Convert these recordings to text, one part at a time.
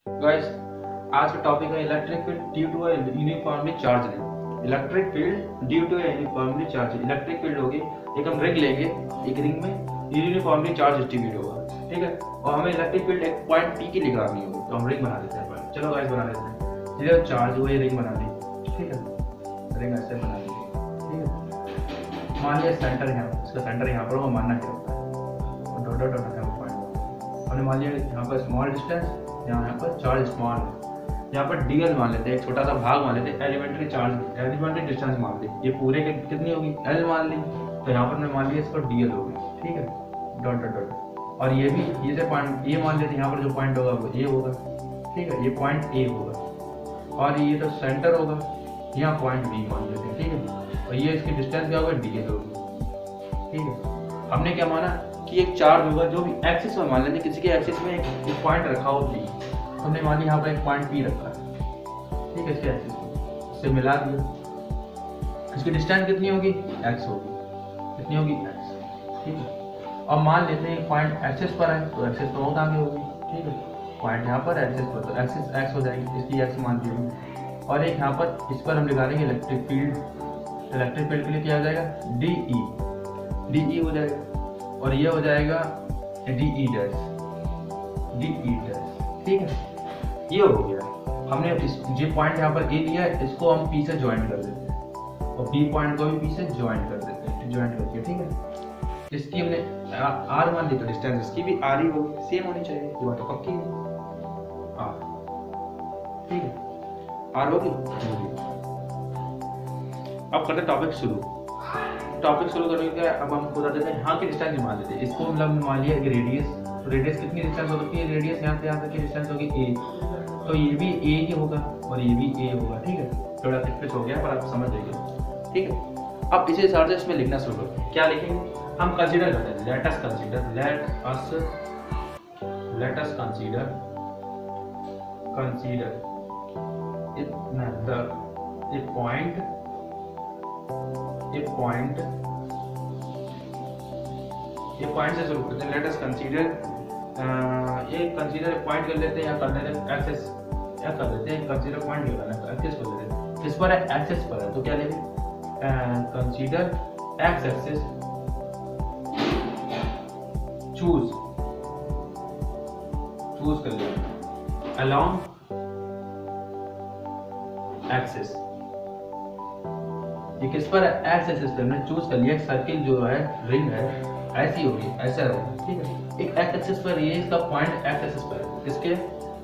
Guys, आज का topic है electric field due to uniformly charge. Electric field due to uniformly charge. Electric field होगी, एक हम रिंग लेंगे, एक रिंग में यूनिफॉर्मली चार्ज डिस्ट्रीब्यूट होगा, ठीक है। और हमें इलेक्ट्रिक फील्ड एक पॉइंट पी की निकालनी होगी, तो हम रिंग बना देते हैं। चलो गाइस बना लेते हैं। जिधर चार्ज हुआ ये रिंग बना दी, ठीक है। रिंग ऐसे बना दी, ठीक है। मान लिया सेंटर यहाँ, इसका सेंटर यहाँ पर होगा, मानना क्या होता है, डॉट डॉट डॉट है पॉइंट। हमने मान लिया यहाँ पर स्मॉल डिस्टेंस, यहाँ पर चार्ज स्मॉल है। यहाँ पर डीएल मान लेते हैं, एक छोटा सा भाग मान लेते हैं, एलिमेंट्री चार्ज, एलिमेंट्री डिस्टेंस मान ली, ये पूरे के कितनी होगी, एल मान ली। तो यहाँ पर मैं मान लिया इसको डीएल होगी, ठीक है, डॉट डॉट डॉट। और ये भी ये से पॉइंट ए मान लेते हैं, यहाँ पर जो पॉइंट होगा वो ए होगा, ठीक है, ये पॉइंट ए होगा। और ये तो सेंटर होगा, यहाँ पॉइंट बी मान लेते हैं, ठीक है। और ये इसकी डिस्टेंस क्या होगा, डीएल होगी, ठीक है। हमने क्या माना कि एक चार्ज होगा जो भी एक्सिस में, मान लेते किसी के एक्सिस में एक पॉइंट रखा हो पी, हमने मान लिया यहाँ पर एक पॉइंट पी रखा है, ठीक है, इसके एक्सिस में, इससे मिला दिया। इसकी डिस्टेंस कितनी होगी, एक्स होगी, कितनी होगी, एक्स, ठीक है। अब मान लेते हैं पॉइंट एक्सिस पर है, तो एक्सिस तो बहुत आगे होगी, ठीक है। पॉइंट यहाँ पर एक्सिस पर, तो एक्सिस एक्स हो जाएगी, इसकी एक्स मान दी होगी। और एक यहाँ पर, इस पर हम लगा देंगे इलेक्ट्रिक फील्ड। इलेक्ट्रिक फील्ड के लिए क्या हो जाएगा, डी ई हो जाएगा। और ये हो जाएगा डी ई डैश, ठीक है। ये हो गया। हमने इस ये पॉइंट यहाँ पर ए लिया है, इसको हम पी से ज्वाइन कर देते हैं, और बी पॉइंट को भी पी से ज्वाइन कर देते हैं, ज्वाइन करके, ठीक है। इसकी हमने आर मान ली, तो डिस्टेंस इसकी भी आर ही होगी, सेम होनी चाहिए, ये बात तो पक्की है, आर, ठीक है, आर होगी। अब करते टॉपिक शुरू। टॉपिक शुरू करने के अब हम बता देते हैं यहाँ की डिस्टेंस मान लेते हैं, इसको मतलब मान लिया एक रेडियस। तो रेडियस कितनी डिस्टेंस हो सकती है, रेडियस यहाँ से यहाँ तक की डिस्टेंस होगी ए, तो ये भी ए ही होगा और ये भी ए होगा, ठीक है। थोड़ा डिफरेंस हो गया पर आप समझ जाइए, ठीक है। अब इसी हिसाब से इसमें लिखना शुरू करो। क्या लिखेंगे, हम कंसीडर करते हैं, लेट अस कंसीडर ये पॉइंट से शुरू करते हैं। लेट अस कंसीडर, ये कंसीडर पॉइंट कर लेते हैं, या कर लेते हैं एक्सेस, या कर लेते हैं कंसीडर पॉइंट क्या करना है, एक्सेस कर लेते हैं। इस पर है, एक्सेस पर है, तो क्या लेंगे, कंसीडर एक्स एक्सेस, चूज कर लेंगे अलोंग एक्सेस। ये किस पर है, एक्स एक्सेस पर हमने चूज कर लिया। सर्किल जो है, रिंग है, ऐसी होगी, ऐसा होगा, ठीक है। एक एक्स एक्सिस पर, ये इसका पॉइंट एक्स एक्सिस पर है, किसके,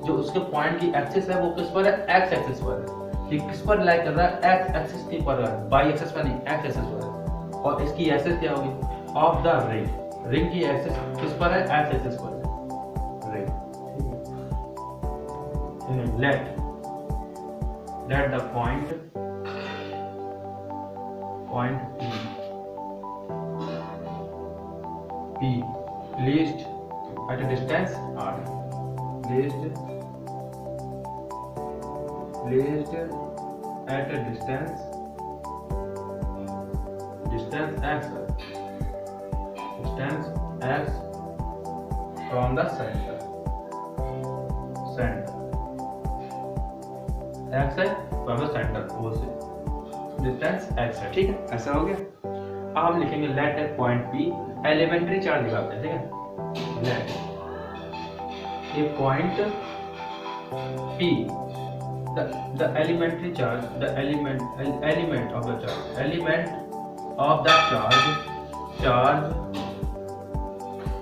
जो उसके पॉइंट की एक्सिस है वो किस पर है, एक्स एक्सिस पर है। ये किस पर लाइक कर रहा है, एक्स एक्सिस के पर है, बाई एक्सिस पर नहीं, एक्स एक्सिस पर है। और इसकी एक्सिस क्या होगी, ऑफ द रिंग, रिंग की एक्सिस किस पर है, एक्स एक्सिस पर है, रिंग, ठीक है। Let the point P placed at a distance R, placed at a distance x, from the center, x है from the center, वो से डिस्टेंस x है, ठीक है। ऐसा हो गया। अब हम लिखेंगे let at point P, elementary charge निकालते हैं, ठीक है। Let a point P, the elementary charge, the element of the charge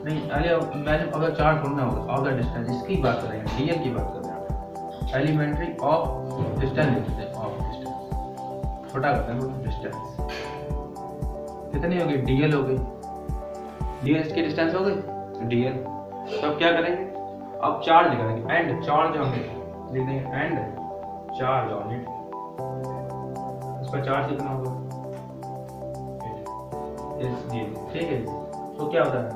नहीं, एलिमेंट ऑफ द चार्ज ढूंढना होगा, ऑफ द डिस्टेंस, इसकी बात कर रहे हैं, डीएल की बात कर रहे हैं। एलिमेंट्री ऑफ डिस्टेंस लिखते हैं, ऑफ डिस्टेंस, छोटा करते हैं डिस्टेंस, कितनी हो गई, डीएल हो गई, डीएल इसकी डिस्टेंस हो गई, डीएल। तो अब क्या करेंगे, अब चार्ज लिखेंगे, एंड चार्ज ऑन इट, लिख देंगे एंड चार्ज ऑन इट। इसका चार्ज कितना होगा, ठीक है। तो क्या होता है,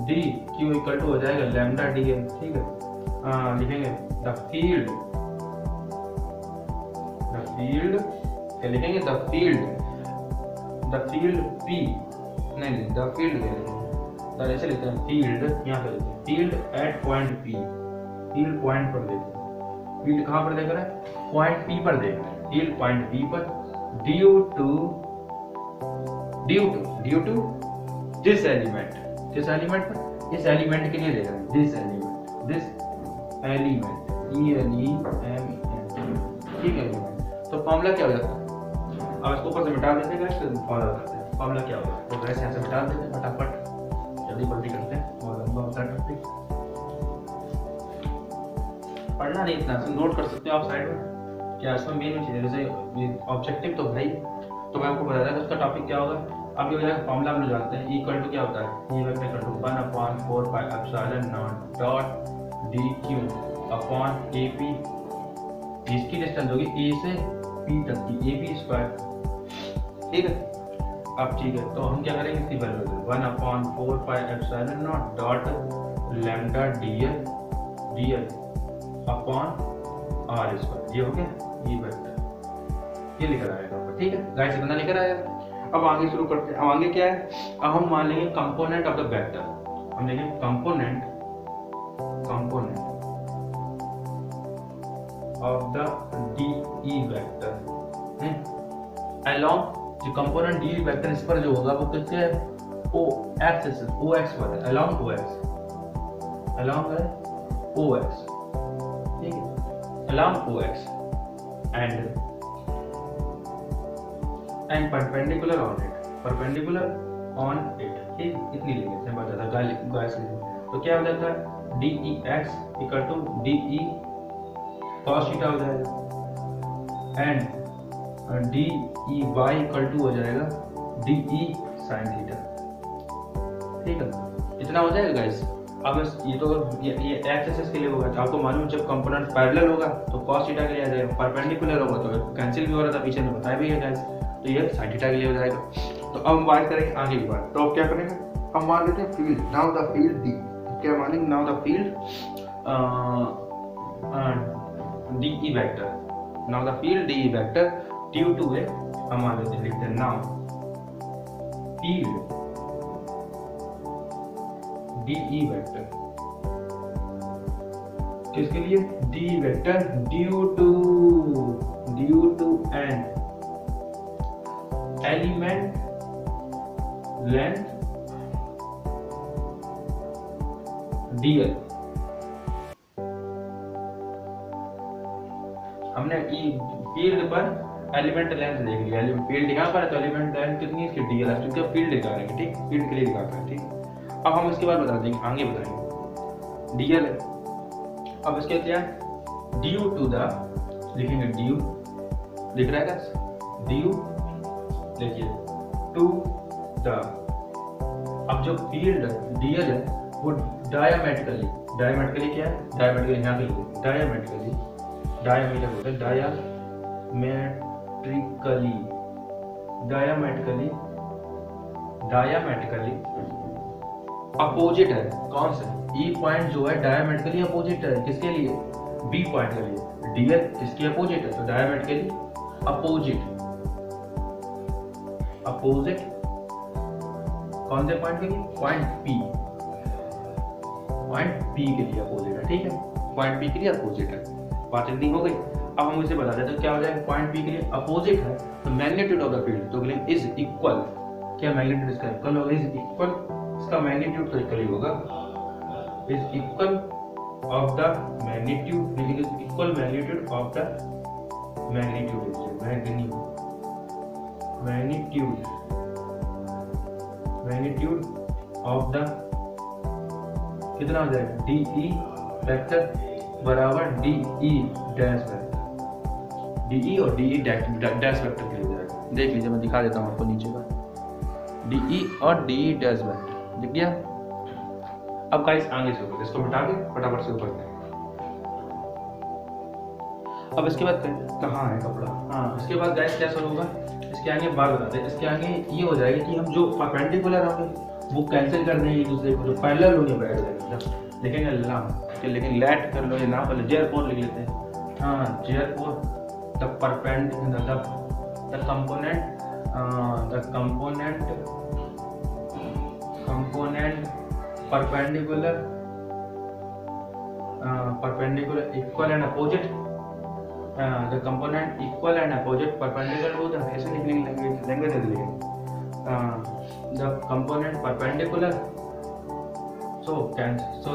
डी क्यू इक्वल टू हो जाएगा लैम्डा डीएल, ठीक है। लिखेंगे द फील्ड, क्या लिखेंगे, द फील्ड P, नहीं द फील्ड ऐसे लिखते हैं, फील्ड यहाँ पे field at point P, field point पर देते हैं, फील्ड कहाँ पर देख रहा है, पॉइंट P पर देख रहा है, फील्ड पॉइंट P पर ड्यू टू दिस एलिमेंट, किस एलिमेंट पर, इस एलिमेंट के लिए देख रहे हैं, दिस एलिमेंट ठीक है एलिमेंट। तो फॉर्मूला क्या हो जाता है, अब इसको ऊपर से मिटा देते हैं, फॉलो करते हैं फॉर्मूला क्या होगा, तो गैस यहाँ से मिटा देते हैं फटाफट, जल्दी करते हैं, बहुत लंबा होता है टॉपिक, पढ़ना नहीं इतना, नोट कर सकते हो आप साइड में, क्या इसमें मेन चीज़ जैसे ऑब्जेक्टिव तो भाई, तो मैं आपको बता रहा था उसका टॉपिक क्या होगा। अब ये हो जाएगा फॉर्मूला हम लोग जानते हैं, इक्वल टू क्या होता है, E vector equal to 1/4 pi epsilon not dot dq upon AP, इसकी डिस्टेंस होगी A से P तक की, AP स्क्वायर, ठीक है। अब ठीक है, तो हम क्या करेंगे, इसकी value 1/4 pi epsilon not dot lambda dl upon r square, ये हो गया ये वेक्टर, ये लिखा आएगा, ठीक है गाइस, इतना लिखा आएगा। अब आगे शुरू करते हैं, अब आगे क्या है, अब हम मान लेंगे कंपोनेंट ऑफ द वेक्टर, हम लेंगे component of the DE vector along, जो कंपोनेंट DE वेक्टर इस पर जो होगा वो किससे है, OX पर है, अलोंग OX, ठीक है, along OX and perpendicular on it, ठीक, इतनी लिखे थे बता था गाइस, तो क्या हो जाता है, DEX equal to DE cos theta हो जाएगा, एंड DEY इक्वल टू हो जाएगा DE sin थीटा, ठीक है, इतना हो जाएगा गाइस। अब ये तो ये एक्स एक्सिस के लिए होगा, तो आपको मालूम जब कंपोनेंट पैरेलल होगा तो cos थीटा के लिए आ जाएगा, परपेंडिकुलर होगा तो कैंसिल भी हो रहा था, पीछे में बताया भी है गाइस, तो ये sin थीटा के लिए हो जाएगा। तो अब हम बात करेंगे आगे की बात, तो अब क्या करेंगे, हम मान लेते हैं field, now the field D, क्या मानेंगे, now the field DE vector, now the field DE vector due to A, हम मान लेते हैं, लिखते हैं नाउ फील्ड DE वेक्टर, किसके लिए, DE vector due to an element length DL, हमने फील्ड पर एलिमेंट लेंथ देख लिया, फील्ड यहाँ पर है तो एलिमेंट लेंथ कितनी है इसकी DL है, क्योंकि फील्ड दिखा रहे हैं, ठीक, फील्ड के लिए दिखा रहे हैं, ठीक। अब हम इसके बाद बता देंगे, आगे बताएंगे, DL है, अब इसके क्या है, ड्यू टू द, लिखेंगे ड्यू, लिख रहा है ड्यू, देखिए टू द, अब जो फील्ड DL है वो डायमेट्रिकली क्या है, डायमेट्रिकली यहाँ के लिए डायमीटर होता है, डायमेट्रिकली अपोजिट है, कौन सा, E पॉइंट जो है डायमेट्रिकली अपोजिट है, किसके लिए, B पॉइंट के लिए, DL किसके अपोजिट है, तो डायमेट्रिकली अपोजिट कौन से पॉइंट के लिए, पॉइंट P के लिए अपोजिट है, ठीक है, पॉइंट P के लिए अपोजिट है, बात इतनी हो गई। अब हम इसे बता देते हैं क्या हो जाएगा, पॉइंट P के लिए अपोजिट है तो मैग्नीट्यूड ऑफ द फील्ड, तो इज इक्वल, क्या मैग्नीट्यूड इसका इक्वल होगा, इज इक्वल, इसका मैग्नीट्यूड तो इक्वल ही होगा, is equal of the magnitude, लिखेंगे equal magnitude of the magnitude of the, कितना हो जाएगा, DE वेक्टर बराबर DE डैश वेक्टर, DE और DE डैश वेक्टर के लिए हो जाएगा, देख लीजिए मैं दिखा देता हूँ आपको नीचे का, DE और DE डैश वेक्टर दिख गया। अब गाइस आगे से ऊपर, इसको मिटा के फटाफट से ऊपर करें। अब इसके बाद कहाँ है कपड़ा, हाँ, इसके बाद गाइस क्या शुरू होगा, इसके आगे बात बताते हैं, इसके आगे ये हो जाएगा कि हम जो परपेंडिकुलर होंगे वो कैंसिल कर देंगे एक दूसरे को, जो पैरेलल होंगे बैठ जाएंगे, लिखेंगे लेकिन लेट कर लो, ये ना बोले J4 लिख लेते हैं, हाँ J4 the component perpendicular equal and opposite the component equal and opposite perpendicular to the, ऐसे लिखने की लैंग्वेज है लेकिन the component perpendicular, so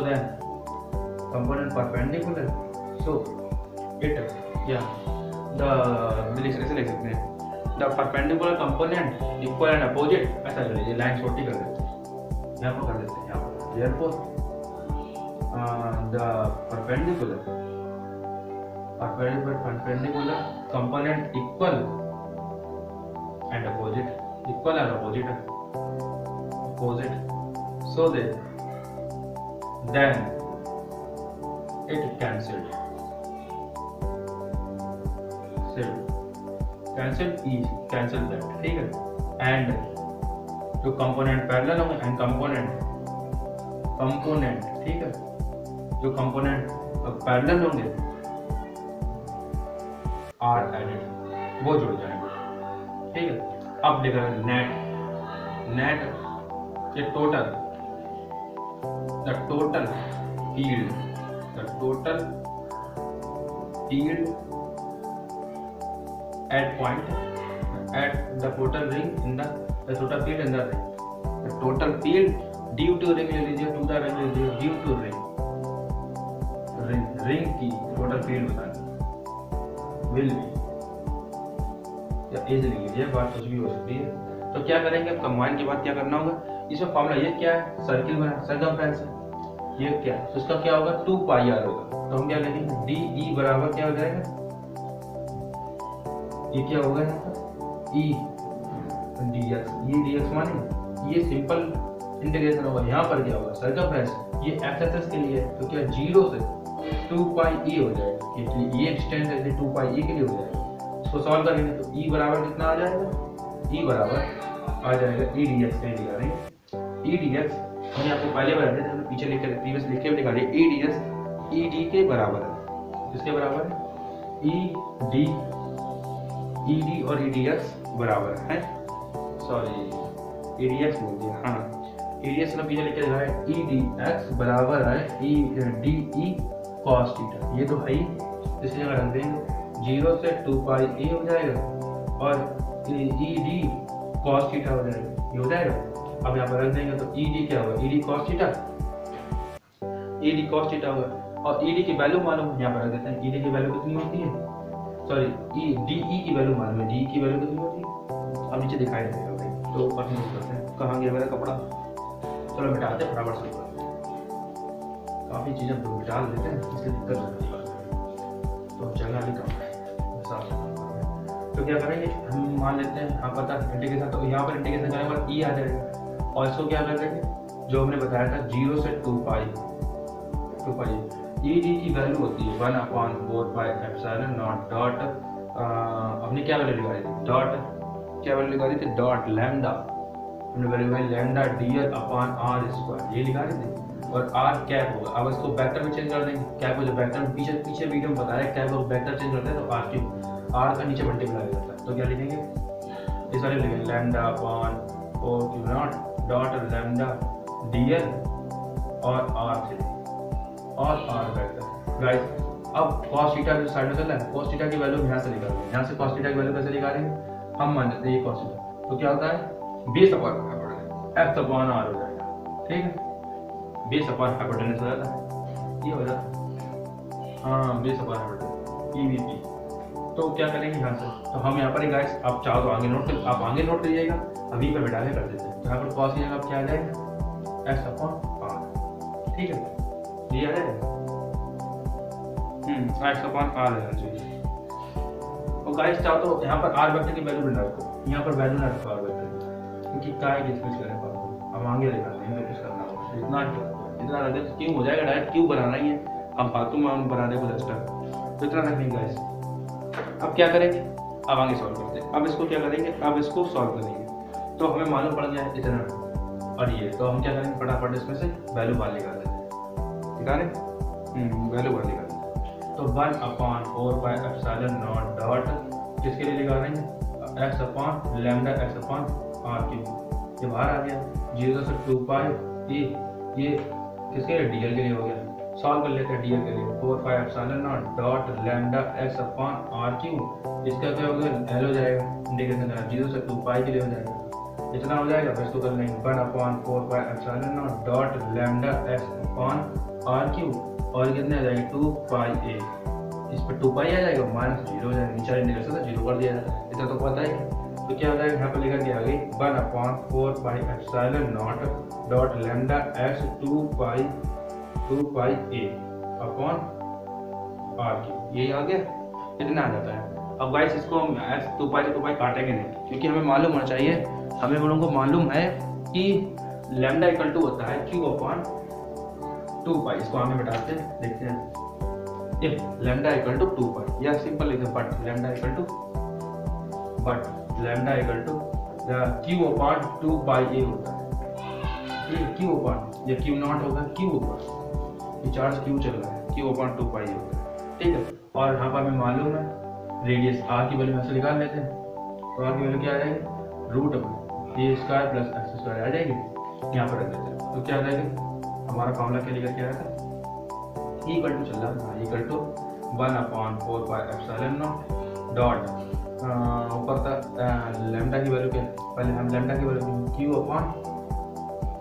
then component perpendicular, so it the ऐसे लिख सकते हैं the perpendicular component equal and opposite, ऐसा कर लीजिए, लाइन छोटी कर देते हैं, यहाँ पर कर देते हैं, यहाँ पर therefore the perpendicular component equal and opposite, so that then it cancelled that, ठीक है। and जो कंपोनेंट पैरेलल होंगे एंड कंपोनेंट, ठीक है, जो कंपोनेंट पैरेलल होंगे आर एडेड, वो जुड़ जाएंगे, ठीक है। अब देखा नेट ये total field at the total ring in the total field in the ring, the total field due to ring ले लीजिए, to the ring ले लीजिए, due to ring की total field बतानी will be, या इज ले लीजिए, बात कुछ भी हो सकती है। तो क्या करेंगे, अब कंबाइन के बाद क्या करना होगा, इसमें फॉर्मूला ये क्या है, सर्किल बना, सर्कमफ्रेंस है, ये क्या है, तो इसका क्या होगा 2 पाई आर होगा, तो हम क्या लिखेंगे डी ई बराबर क्या हो जाएगा, ये क्या होगा यहाँ पर ई डी एक्स, ये डी एक्स माने ये सिंपल इंटीग्रेशन होगा, यहाँ पर क्या होगा सर्कमफ्रेंस, ये एक्स एक्सिस के लिए है, तो क्या 0 से 2 पाई ई हो जाएगा, ये डिस्टेंस है 2 पाई ई के लिए हो जाएगा। इसको सॉल्व करेंगे तो ई बराबर कितना आ जाएगा, ई बराबर आ जाएगा ई डी एक्स, निकाल रहे हैं ई डी एक्स, हमने आपको पहले बता दिया, हमने पीछे लिखे प्रीवियस लिखे हुए निकालिए, E D S E D के बराबर है, किसके बराबर है, ई डी और ई डी एक्स बराबर है, सॉरी ई डी एक्स बोल दिया, हाँ ई डी एक्स पीछे लिखे लिखा है ई डी एक्स बराबर है ई डी ई कॉस थीटा, ये तो है ही, इसलिए अगर रख देंगे 0 से 2 पाई ए हो जाएगा और ई डी कॉस थीटा हो जाएगा, ये हो जाएगा। अब यहाँ पर रख देंगे तो ई डी क्या होगा, E D cos theta, E D cos theta होगा, और ई डी की वैल्यू मालूम, यहाँ पर रख देते हैं ई डी की वैल्यू कितनी होती है, सॉरी ई डी ई की वैल्यू मालूम है, डी की वैल्यू कितनी होती है, अब नीचे दिखाई देगा भाई, तो ऊपर यूज करते हैं, कहाँ गया मेरा कपड़ा, चलो मिटाते हैं फटाफट से, काफ़ी चीज़ें मिटा देते हैं, इसलिए दिक्कत होती है, तो जगह भी कम है, तो क्या करेंगे हम मान लेते हैं, हाँ पता इंटीग्रेशन, तो यहाँ पर इंटीग्रेशन करने के बाद ई आ जाएगा, और इसको क्या कर देंगे जो हमने बताया था 0 से 2 पाई ई डी की वैल्यू होती है 1/4 पाई एप्सिलॉन नॉट डॉट, हमने क्या वैल्यू निकाली थी, डॉट क्या वैल्यू निकाली थी, डॉट लैम्डा, हमने वैल्यू निकाली lambda DL upon are square, ये निकाली थी, और आर कैप होगा। अब इसको वेक्टर में चेंज कर देंगे, कैप को जो वेक्टर में पीछे वीडियो में बताया कैप को वेक्टर चेंज करते हैं तो आर का नीचे मल्टीप्लाई जाता है, तो क्या लिखेंगे इस वाले लिखेंगे lambda upon 4 Q not dot lambda DL और आर वेक्टर। गाइस अब cos थीटा जो साइड में चल रहा है, cos थीटा की वैल्यू यहाँ से निकालेंगे, यहाँ से cos थीटा की वैल्यू कैसे निकालेंगे, हम मान लेते हैं ये cos थीटा, तो क्या होता है base upon x upon r हो जाएगा, ठीक है, बेस अपॉन हाइपोटेनस हो जाता है, ये हो जाता है, हाँ बेस अपॉन हाइपोटेनस पीवीपी। तो क्या करेंगे यहाँ से, तो हम यहाँ पर ही गाइस आप चाहो तो आगे नोट कर, आप आगे नोट करिएगा, अभी पर बैठा के कर देते हैं, तो यहाँ पर cos की जगह क्या आ जाएगा x अपॉन r, ठीक है, ये आ जाएगा x अपॉन r रहना चाहिए। और गाइस चाहो तो यहाँ पर r वेक्टर की वैल्यू भी रखो, यहाँ पर वैल्यू ना रखो r वेक्टर की, क्योंकि काय की स्पेस करें पास हम आगे दिखाते हैं, तो कुछ करना होगा, इतना रख दे क्यों हो जाएगा, डायरेक्ट क्यों बनाना ही है, हम फालतू में हम बना दे कुछ एक्स्ट्रा, तो इतना रखेंगे गाइस। अब क्या करेंगे, अब आगे सॉल्व करते हैं, अब इसको क्या करेंगे, अब इसको सॉल्व करेंगे, तो हमें मालूम पड़ गया इतना और ये, तो हम क्या करेंगे फटाफट इसमें से वैल्यू बाहर निकाल देते हैं, निकालें वैल्यू बाहर निकाल, तो 1/4 पाई एप्सिलॉन नॉट डॉट किसके लिए निकालेंगे x upon lambda x upon r cube, ये बाहर आ गया 0 से 2 पाई ये किसके लिए dl के लिए हो गया, सॉल्व कर लेते हैं डीएल के लिए। 4 pi epsilon not dot lambda x upon R Q, इसका क्या होगा, एल हो जाएगा, इंटीग्रेशन 0 से 2 पाई के लिए हो जाएगा, इतना हो जाएगा। फिर इसको कर लेंगे 1 upon 4 pi epsilon not dot lambda x upon R Q, और कितने आ जाएगा 2 पाई ए, इस पर 2 पाई आ जाएगा, माइनस 0 हो जाएगा, नीचे इंटीग्रेशन से 0 कर दिया जाएगा, इतना तो पता ही है। तो क्या हो जाएगा, यहाँ पर लेकर के आगे 1 upon 4 pi epsilon not dot lambda x 2 pi a upon R Q, यही आ गया, इतना आ जाता है। अब गाइस इसको हम 2 पाई से 2 पाई काटेंगे नहीं, क्योंकि हमें मालूम होना चाहिए, हमें लोगों को मालूम है कि लैम्डा इक्वल टू होता है क्यू अपॉन 2 पाई। इसको आगे बैठाते हैं, देखते हैं। If lambda equal to 2 pi, या सिंपल लिखते हैं but lambda equal to Q upon 2 pi a होता है, ठीक है, क्यू अपॉन, या क्यू नॉट होगा क्यू अपॉन, ये चार्ज क्यू चल रहा है, क्यू अपॉन 2 पाई होता है, ठीक है। और यहाँ पर हमें मालूम है रेडियस आर की वैल्यू ऐसे निकाल लेते हैं, तो आर की वैल्यू क्या आ जाएगी, रूट ए स्क्वायर प्लस एक्स स्क्वायर आ जाएगी, यहाँ पर रख देते हैं। तो क्या आ जाएगा, हमारा फॉर्मूला क्या लेकर के आया था, इक्वल टू चल रहा है, equal to 1 upon 4 pi epsilon not dot ऊपर तक लैम्डा की वैल्यू, पहले हम लैम्डा की value Q upon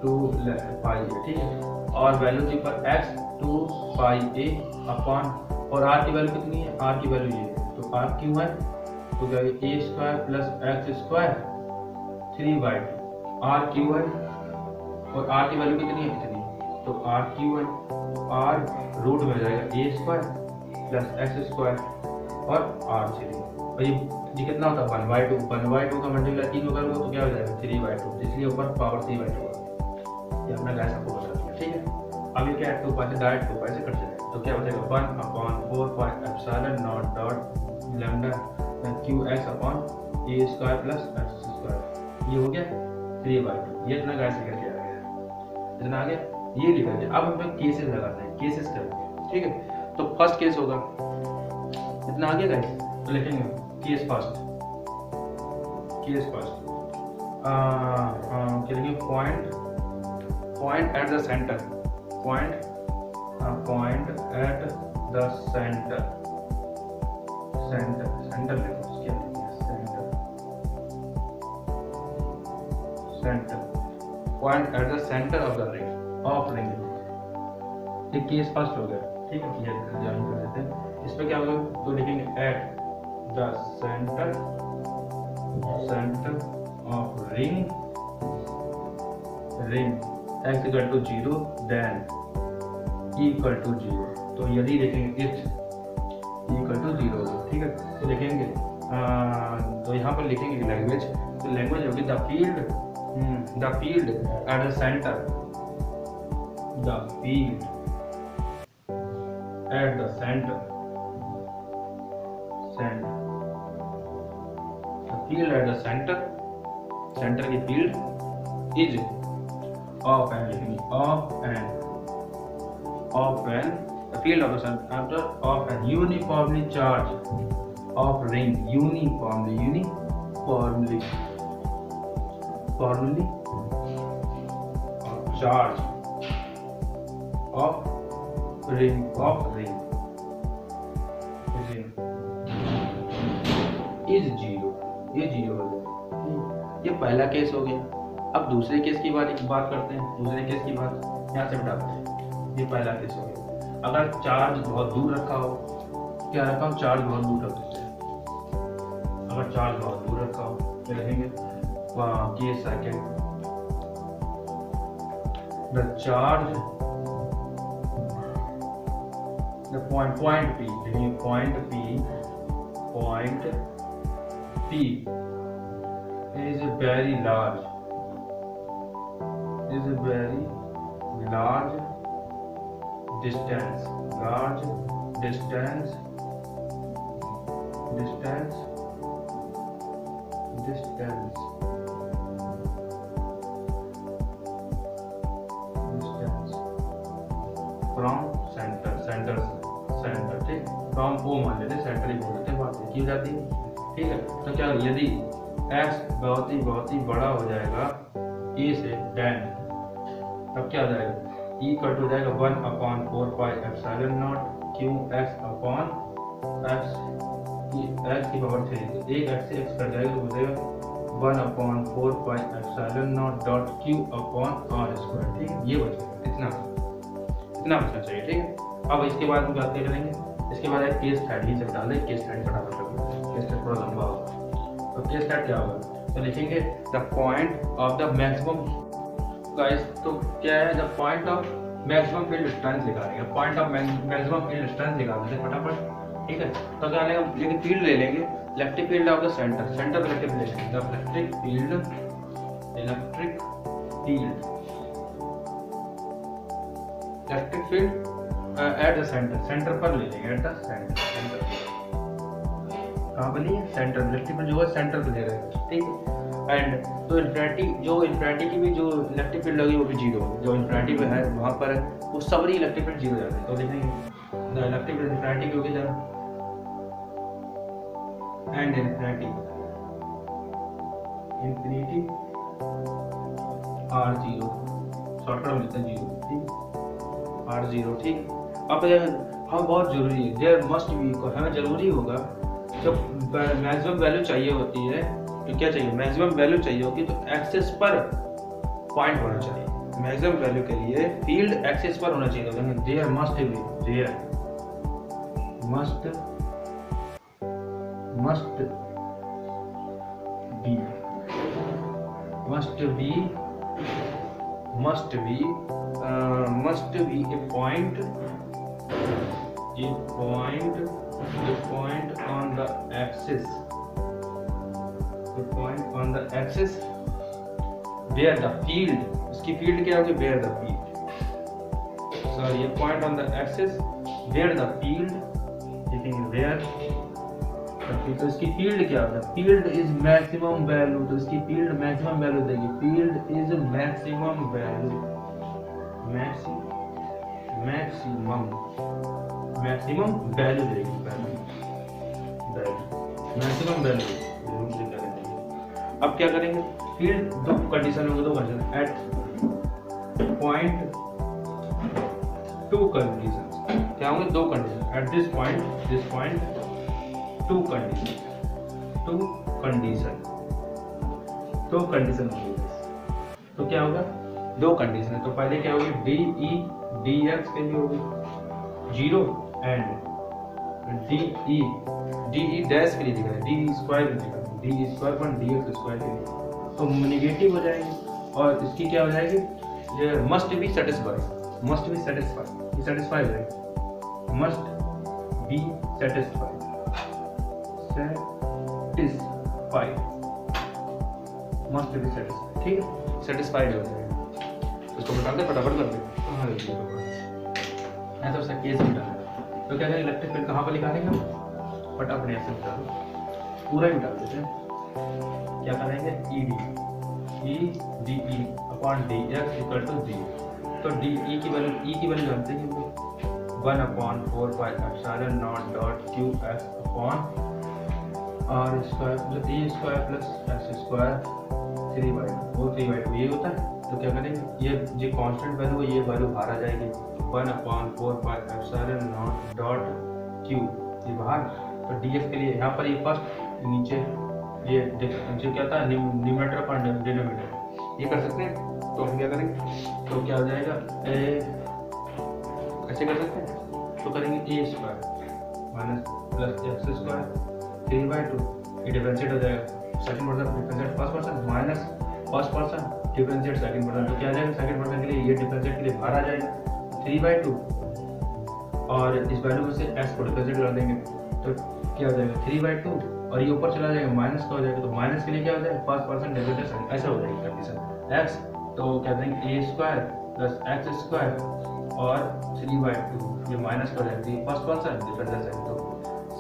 2 pi a, ठीक है, और वैल्यू थी पर एक्स 2 पाई ए अपॉन, और आर की वैल्यू कितनी है, आर की वैल्यू ये है, तो आर क्यू है, तो क्या है a square plus x square 3/2, r q है, और आर की वैल्यू कितनी है, इतनी, तो आर क्यू है, आर रूट में जाएगा a square plus x square और आर 3, और ये कितना होता है 1/2, 1/2 का मल्टीप्लाई 3 होगा तो क्या हो जाएगा 3/2, इसलिए ऊपर पावर 3/2 होगा, ये अपना गैस आपको बता दिया, ठीक है। अब ये क्या है 2 पाई से डायरेक्ट 2 पाई से कट जाएगा, तो क्या हो जाएगा 1 upon 4 pi epsilon not dot lambda Q x upon A square plus x square, ये हो गया 3/2, ये इतना गैस निकल के आ गया, इतना आ गया, ये लिखा गया। अब हम लोग केसेस लगाते हैं, केसेस करेंगे, ठीक है। तो फर्स्ट केस होगा, इतना आ गया गाइस, तो लिखेंगे केस फर्स्ट, क्या लिखेंगे, point eight the centre, point eight the centre लिखो, क्या centre, point eight the centre of the ring, ये केस फर्स्ट हो गया, ठीक है, ये ज्वाइन कर देते हैं। इसमें क्या होगा, तो लिखेंगे at the centre of ring x equal to 0 then equal to 0, तो यदि देखेंगे इफ इक्वल टू 0 होगा, ठीक है, तो लिखेंगे तो यहाँ पर लिखेंगे लैंग्वेज, तो लैंग्वेज होगी the field at the centre, the field at the centre की फील्ड इज ऑफ एन, लिखेंगे of an the field of the center of an uniformly charged of ring, uniformly charged of ring is 0, ये 0 हो गया, ये पहला case हो गया। अब दूसरे केस की बात करते हैं, दूसरे केस की बात यहाँ से बताते हैं, ये पहला केस हो गया। अगर चार्ज बहुत दूर रखा हो, क्या रखा हो, चार्ज बहुत दूर रख देते हैं, अगर चार्ज बहुत दूर रखा हो तो लिखेंगे case second, the charge the point P, लिखेंगे point P is very large, distance from center, ठीक, from O मान लेते, सेंटर ही बोल देते, बात की हो जाती है, ठीक है। तो क्या यदि x बहुत ही बड़ा हो जाएगा a से 10, तब क्या हो जाएगा ई इक्वल टू हो जाएगा 1/4 pi epsilon not Q x upon x की पावर 3, एक एक्स से एक्स कट जाएगा तो हो जाएगा 1/4 pi epsilon not dot Q upon are square. ठीक है, ये बचेगा, इतना बचना चाहिए। ठीक है, अब इसके बाद हम बात करेंगे, इसके बाद एक केस स्टडी ही चल डालें। केस स्टडी फटाफट करेंगे, केस स्टडी थोड़ा लंबा होगा। तो केस स्टडी क्या होगा, तो लिखेंगे the point of the maximum guys. तो क्या है, the point of maximum field strength लिखा है, point of maximum field strength लिखा देते फटाफट। ठीक है, तो क्या लेंगे, लेकिन फील्ड ले लेंगे electric field of the centre electric field the electric field at the centre पर ले लेंगे, एट द सेंटर कहाँ पर लिए, सेंटर इलेक्ट्रिक फील्ड जो है सेंटर पे ले रहे हैं। ठीक है, एंड तो इन्फिनिटी की भी जो इलेक्ट्रिक फील्ड होगी वो भी जीरो होगी, जो इन्फिनिटी पे है वहाँ पर वो सारी इलेक्ट्रिक फील्ड जीरो जाते हैं। तो लिखेंगे द इलेक्ट्रिक फील्ड इन्फिनिटी की होगी जब and infinity R zero, shortcut में लिखते हैं जीरो। ठीक, आर जीरो। ठीक, अब हम बहुत जरूरी है, देयर मस्ट बी को हमें जरूरी होगा जब मैक्सिमम वैल्यू चाहिए होती है तो क्या चाहिए, मैक्सिमम वैल्यू चाहिए होगी तो एक्सिस पर पॉइंट होना चाहिए। मैक्सिमम वैल्यू के लिए फील्ड एक्सिस पर होना चाहिए। तो there must be a point on the axis where the field, इसकी फील्ड क्या होगी, where the field, sorry, a point on the axis where the field, लिखेंगे where the field, तो इसकी फील्ड क्या होगा, फील्ड इज मैक्सिमम वैल्यू, तो इसकी फील्ड मैक्सिमम वैल्यू देगी, फील्ड इज मैक्सिमम वैल्यू देगी, मैक्सिमम वैल्यू। अब क्या करेंगे, फील्ड दो कंडीशन होंगे, दो condition at point, two condition क्या होंगे, दो condition at this point two condition होंगी। तो क्या होगा, दो कंडीशन है। तो पहले क्या होगी, डी ई डी एक्स के लिए होगी zero and D E dash के लिए दिखा है, डी स्क्वायर पर डी एक्स स्क्वायर के लिए तो निगेटिव हो जाएगी। और इसकी क्या हो जाएगी, ये मस्ट बी सेटिस्फाई ठीक है, सेटिस्फाइड हो जाएगा। इसको निकाल दे फटाफट कर दे। हाँ देखिए तो उसका केस मिटा तो क्या करें, इलेक्ट्रिक फील्ड कहाँ पर निकालेंगे, फटाफट ऐसे मिटा दो, पूरा ही मिटा देते हैं। क्या करेंगे, e d e upon d x equal to g. तो डी ई की वैल्यू जानते हैं 1/4 pi epsilon not dot q x upon are square plus e square plus x square 3/2 ये होता है। तो क्या करेंगे, ये कांस्टेंट वैल्यू है, ये वैल्यू बाहर आ जाएगी 1/4 pi epsilon not dot Q, ये बाहर। तो डीएक्स के लिए यहाँ पर ये फर्स्ट नीचे ये जो क्या था, न्यूमरेटर पर डिनोमिनेटर ये कर सकते हैं। तो हम क्या करेंगे, तो क्या हो जाएगा, ऐसे कर सकते हैं। तो करेंगे a square minus plus x square 3/2, ये डिफरेंशिएट हो जाएगा, second person differentiate first person minus first person differentiate second person. तो क्या आ जाएगा, सेकंड पर्सन के लिए ये डिफरेंशिएट के लिए बाहर आ जाएगा 3/2 और इस वैल्यू में से एक्स को डिफरेंशिएट कर देंगे तो क्या हो जाएगा 3/2 और ये ऊपर चला जाएगा माइनस का हो जाएगा। तो माइनस के लिए क्या हो जाएगा, फर्स्ट पर्सन डिफरेंशिएट ऐसा हो जाएगी कंडीशन एक्स। तो क्या देंगे a square plus x square और 3/2 ये माइनस का हो जाएगा, फर्स्ट पर्सन डिफरेंशिएट सेकंड, तो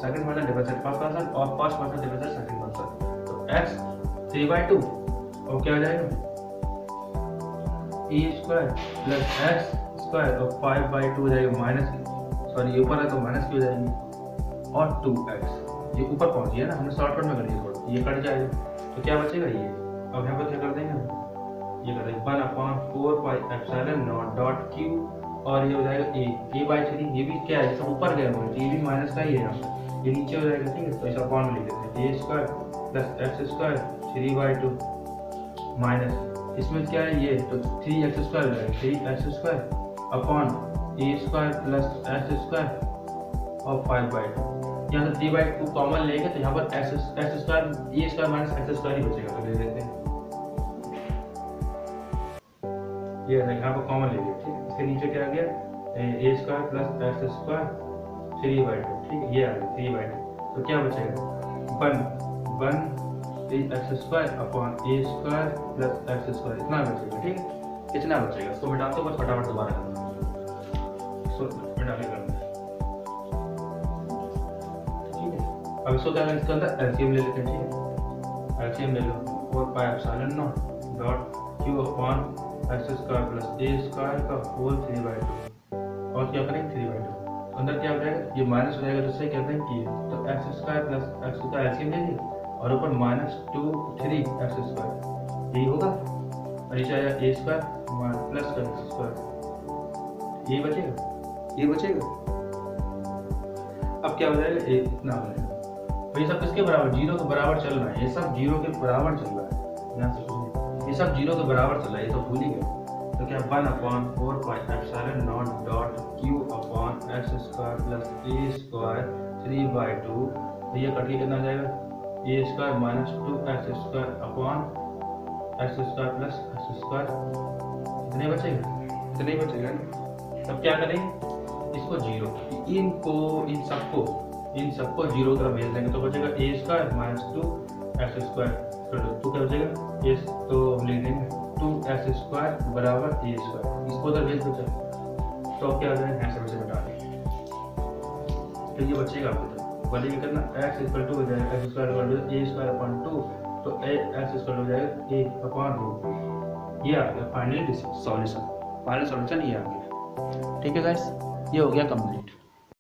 second person differentiate first person और first person differentiate second person. तो एक्स 3/2 और क्या हो जाएगा a square plus x square और 5/2 हो जाएगा माइनस, सॉरी ये ऊपर है तो माइनस की हो जाएगी और 2x ये ऊपर पहुंच गया ना, हमने शॉर्टकट में कर दिया थोड़ा, ये कट जाएगा तो क्या बचेगा ये। अब यहाँ पर क्या कर देंगे, ये कर देंगे 1/4 डॉट क्यू और ये हो जाएगा ए बाई 3। ये भी क्या है, सब ऊपर गया हुआ है, ये भी माइनस का ही है यहाँ पे, ये नीचे हो जाएगा। ठीक है, तो ऐसा अपॉन में लिख देते हैं a square plus x square 3/2 minus इसमें क्या है ये, तो 3x स्क्वायर हो जाएगा 3x स्क्वायर अपॉन ए स्क्वायर प्लस एक्स स्क्वायर और 5/2। यहाँ से 3/2 कॉमन लेंगे तो यहाँ पर एक्स स्क्वायर ए स्क्वायर माइनस एक्स स्क्वायर ही बचेगा, तो ले लेते हैं ये यहाँ पर कॉमन ले लिया। ठीक है, इसके नीचे क्या आ गया ए स्क्वायर प्लस एक्स स्क्वायर 3/2। ठीक है, ये आ गया 3/2। तो क्या बचेगा 1 एक्स स्क्वायर अपॉन ए स्क्वायर प्लस एक्स स्क्वायर, इतना बचेगा। ठीक है, इतना बचेगा। इसको मिटा दो बस, फटाफट दोबारा करना, इसको मिटा के करना। ठीक है, अब इसको क्या करना, इसके अंदर एलसीएम ले लेते हैं। ठीक है, एलसीएम ले लो 4πε0 dot Q upon x square plus a square का होल 3/2 और क्या करेंगे 3/2 अंदर क्या हो जाएगा, ये माइनस हो जाएगा, तो सही कहते हैं कि तो एक्स स्क्वायर प्लस एक्स का एलसीएम ले लिया और ऊपर -2 3 एक्स स्क्वायर, यही होगा। और नीचे आया ए स्क्वायर प्लस एक्स स्क्वायर, ये बचेगा, ये बचेगा। अब क्या हो जाएगा, इतना हो जाएगा। तो ये सब किसके बराबर, जीरो के बराबर चल रहा है, ये सब जीरो के बराबर चल रहा है। यहाँ से ये सब जीरो के बराबर चल रहा है, ये तो भूल ही गए। तो क्या 1/4πε0 dot Q upon x square plus a square 3/2, तो ये कट के कितना जाएगा a square minus 2x square upon x square plus x square, इतने बचेगा, इतने ही बचेगा। तब क्या करेंगे, इसको जीरो, इन सबको जीरो की तरफ भेज देंगे, तो बचेगा ए स्क्वायर माइनस 2x स्क्वायर, तो क्या बचेगा एस, तो लिख देंगे 2x स्क्वायर बराबर ए स्क्वायर, इसको उधर भेज दो। तो क्या हो जाएगा, ऐसे वैसे बता दें, तो ये बचेगा आपको। वाले ये करना x इक्वल टू हो जाएगा x square equal to a square upon 2, तो x स्क्वायर हो जाएगा a अपॉन रूट। ये आ गया फाइनल सॉल्यूशन, फाइनल सॉल्यूशन ये आ गया। ठीक है गाइस, ये हो गया कंप्लीट।